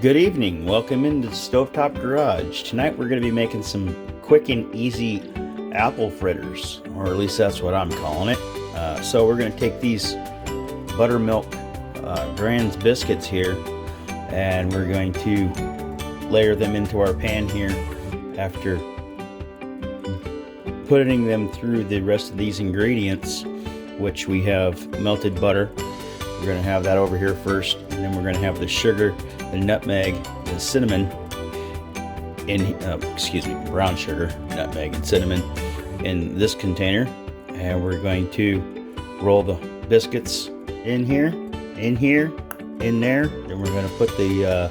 Good evening. Welcome into the StoveTop-Garage. Tonight we're going to be making some quick and easy apple fritters, or at least that's what I'm calling it. So we're going to take these buttermilk Grand's biscuits here, and we're going to layer them into our pan here after putting them through the rest of these ingredients, which we have melted butter. We're going to have that over here first, and then we're going to have the sugar, the nutmeg, the cinnamon, brown sugar, nutmeg, and cinnamon in this container. And we're going to roll the biscuits in here, in there. Then we're going to put the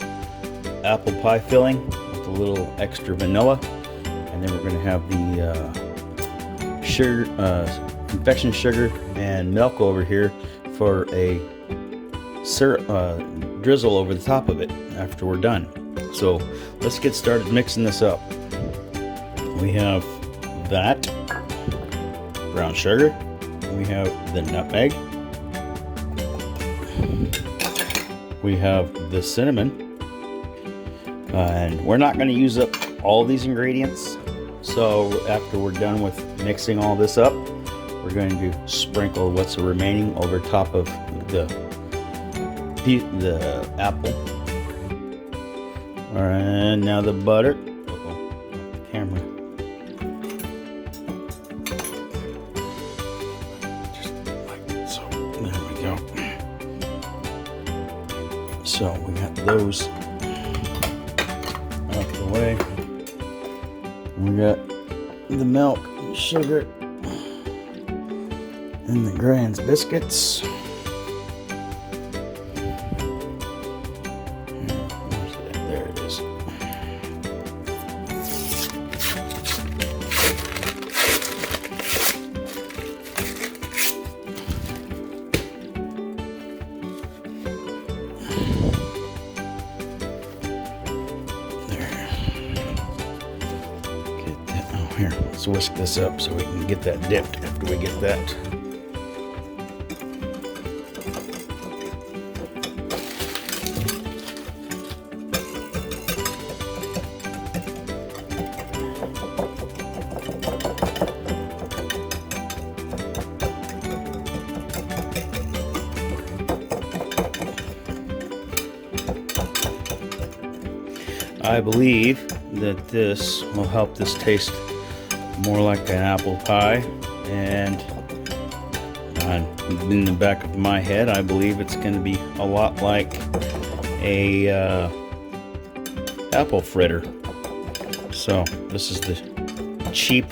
apple pie filling with a little extra vanilla, and then we're going to have the sugar, confection sugar, and milk over here for a syrup drizzle over the top of it after we're done. So let's get started mixing this up. We have that brown sugar, we have the nutmeg, we have the cinnamon, and we're not going to use up all these ingredients. So after we're done with mixing all this up, we're going to sprinkle what's remaining over top of the apple. All right, and now the butter. Camera. Just like so. There we go. So we got those out the way. We got the milk, sugar, and the Grand's biscuits. There it is. There. Get that. Oh, here. Let's whisk this up so we can get that dipped after we get that. I believe that this will help this taste more like an apple pie, and in the back of my head I believe it's going to be a lot like a apple fritter. So this is the cheap,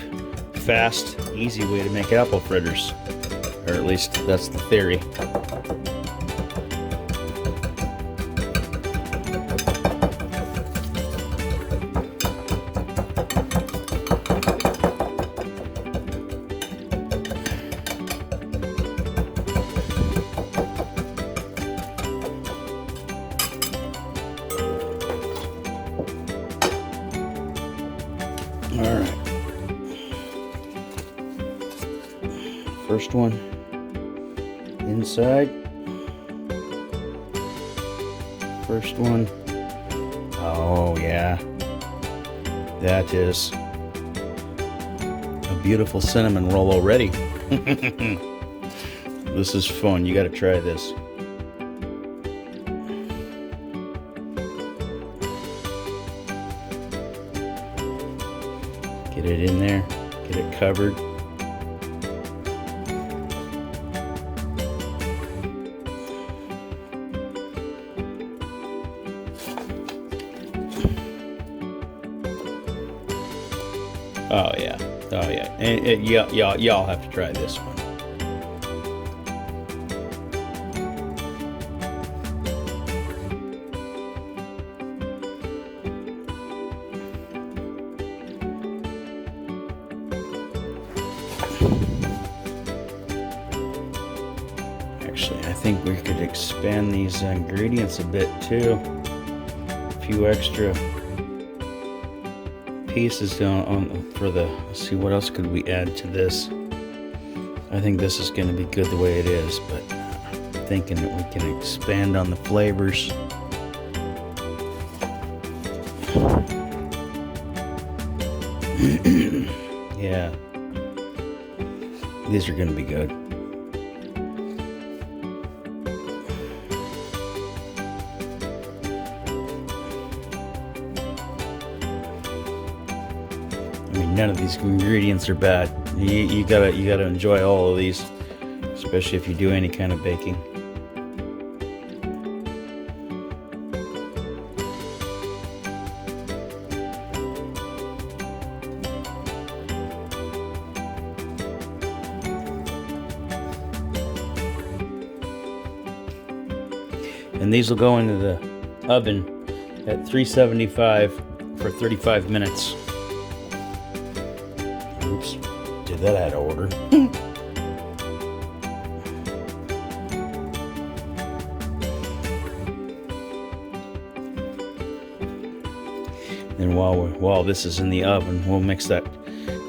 fast, easy way to make apple fritters, or at least that's the theory. Alright, first one inside, first one. Oh yeah, that is a beautiful cinnamon roll already. This is fun, you gotta try this. Get it in there, get it covered. Oh yeah, oh yeah, and y'all have to try this one. Actually, I think we could expand these ingredients a bit too. A few extra pieces on for the. Let's see, what else could we add to this? I think this is going to be good the way it is, but I'm thinking that we can expand on the flavors. Yeah, these are going to be good. I mean, none of these ingredients are bad. You gotta enjoy all of these, especially if you do any kind of baking. And these will go into the oven at 375 for 35 minutes. Oops, did that out of order. And while this is in the oven, we'll mix that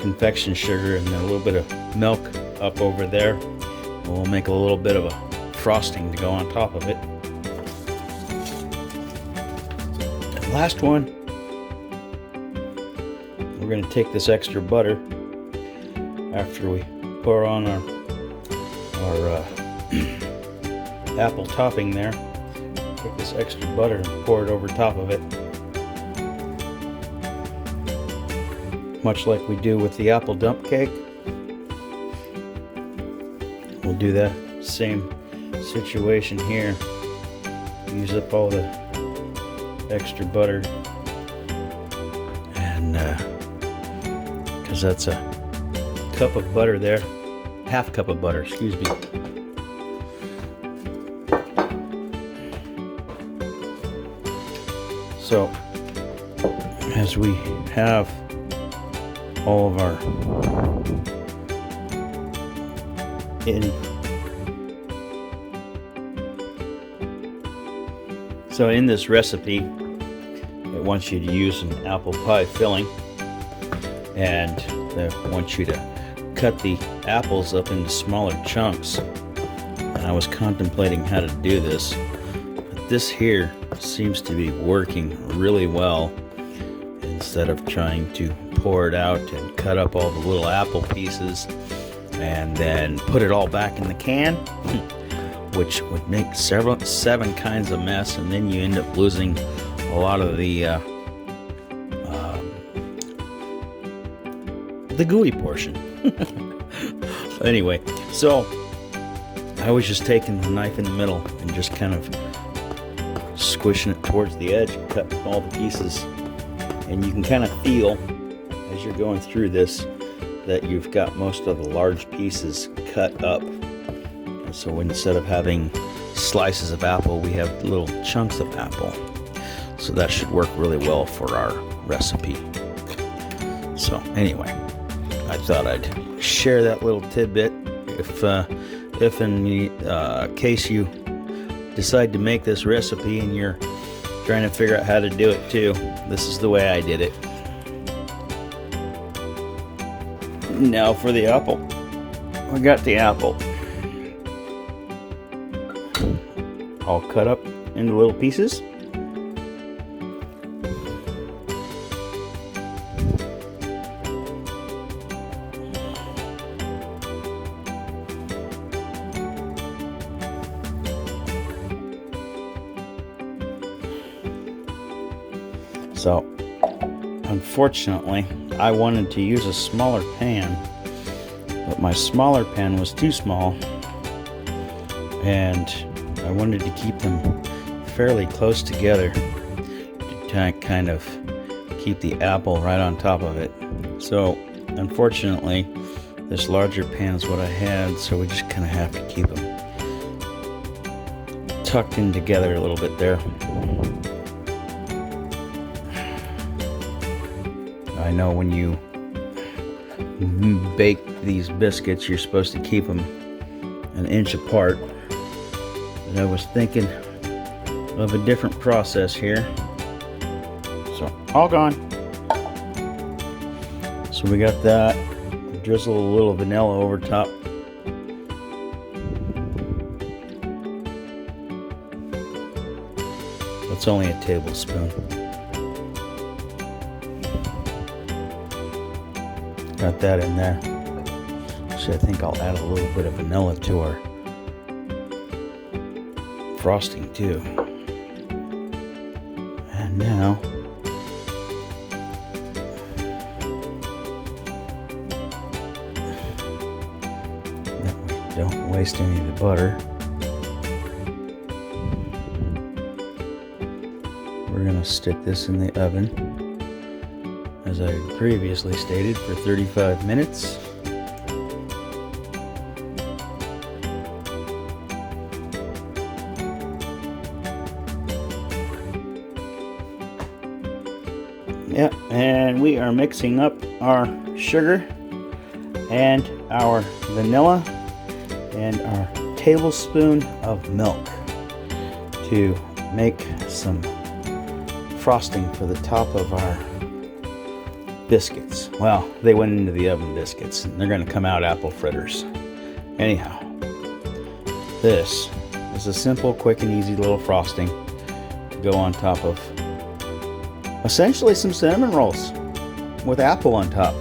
confection sugar and a little bit of milk up over there. And we'll make a little bit of a frosting to go on top of it. Last one, we're going to take this extra butter after we pour on our apple topping there. Take this extra butter and pour it over top of it, much like we do with the apple dump cake. We'll do that same situation here. Use up all the extra butter, and because that's a cup of butter there, half cup of butter, excuse me. So as we have all of our in this recipe, it wants you to use an apple pie filling, and it wants you to cut the apples up into smaller chunks. And I was contemplating how to do this, but this here seems to be working really well. Instead of trying to pour it out and cut up all the little apple pieces and then put it all back in the can, which would make seven kinds of mess, and then you end up losing a lot of the gooey portion. Anyway, so I was just taking the knife in the middle and just kind of squishing it towards the edge, cutting all the pieces, and you can kind of feel as you're going through this that you've got most of the large pieces cut up. So instead of having slices of apple, we have little chunks of apple. So that should work really well for our recipe. So anyway, I thought I'd share that little tidbit. If in case you decide to make this recipe and you're trying to figure out how to do it too, this is the way I did it. Now for the apple. We got the apple all cut up into little pieces. So, unfortunately, I wanted to use a smaller pan, but my smaller pan was too small, and I wanted to keep them fairly close together to kind of keep the apple right on top of it. So, unfortunately, this larger pan is what I had, so we just kind of have to keep them tucked in together a little bit there. I know when you bake these biscuits, you're supposed to keep them an inch apart. But I was thinking of a different process here. So, all gone. So we got that. Drizzle a little vanilla over top. That's only a tablespoon. got that in there. Actually, I think I'll add a little bit of vanilla to our frosting too. And now don't waste any of the butter. We're going to stick this in the oven, as I previously stated, for 35 minutes. Yeah, and we are mixing up our sugar and our vanilla and our tablespoon of milk to make some frosting for the top of our biscuits. Well, they went into the oven biscuits, and they're going to come out apple fritters. Anyhow, this is a simple, quick, and easy little frosting to go on top of essentially some cinnamon rolls with apple on top.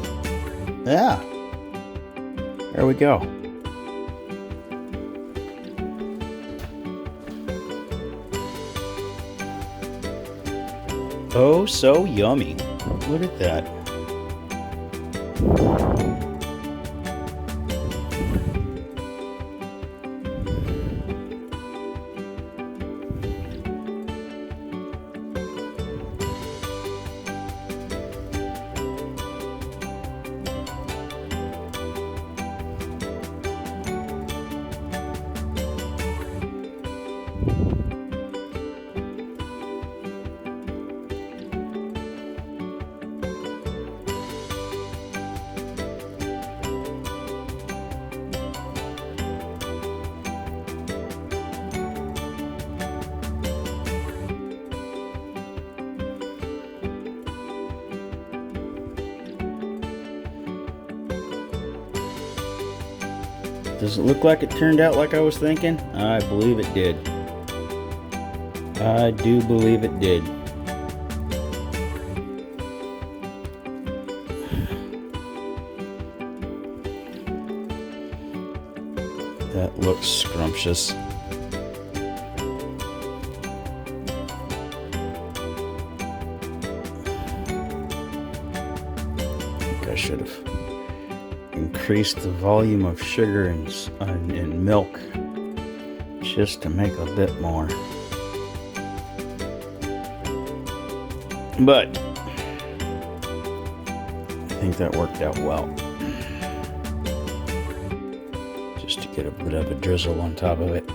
Yeah, there we go. Oh, so yummy. Look at that. Does it look like it turned out like I was thinking? I believe it did. I do believe it did. That looks scrumptious. I think I should have increased the volume of sugar and milk just to make a bit more. But I think that worked out well. Just to get a bit of a drizzle on top of it.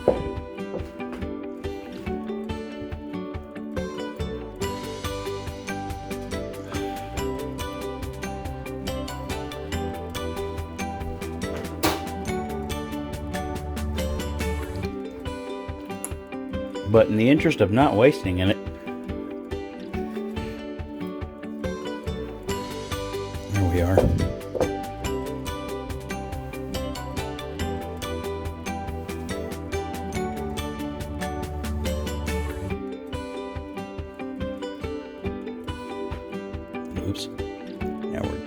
But in the interest of not wasting in it, there we are. Oops. Now we're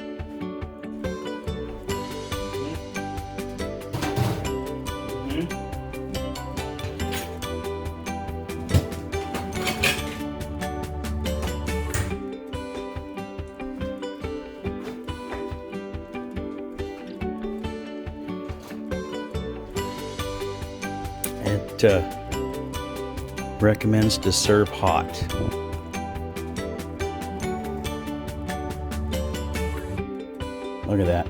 It recommends to serve hot. Look at that.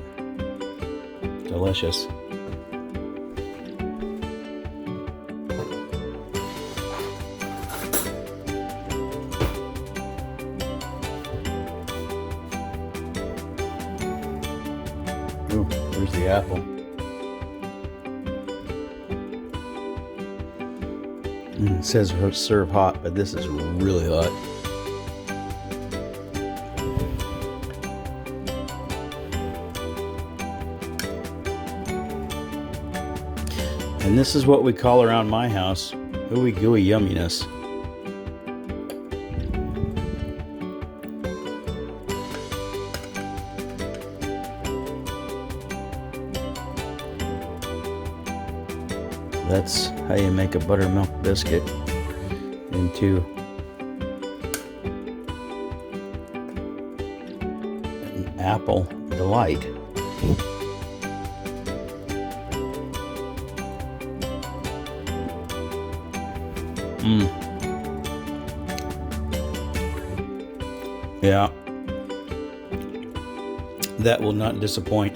Delicious. Ooh, there's the apple. It says serve hot, but this is really hot. And this is what we call around my house ooey gooey yumminess. that's how you make a buttermilk biscuit into an apple delight. Yeah, that will not disappoint.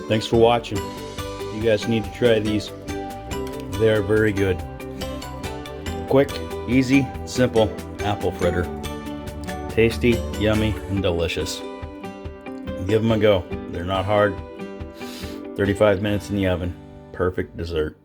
Thanks for watching. You guys need to try these. They are very good. Quick, easy, simple apple fritter. Tasty, yummy, and delicious. Give them a go. They're not hard. 35 minutes in the oven. Perfect dessert.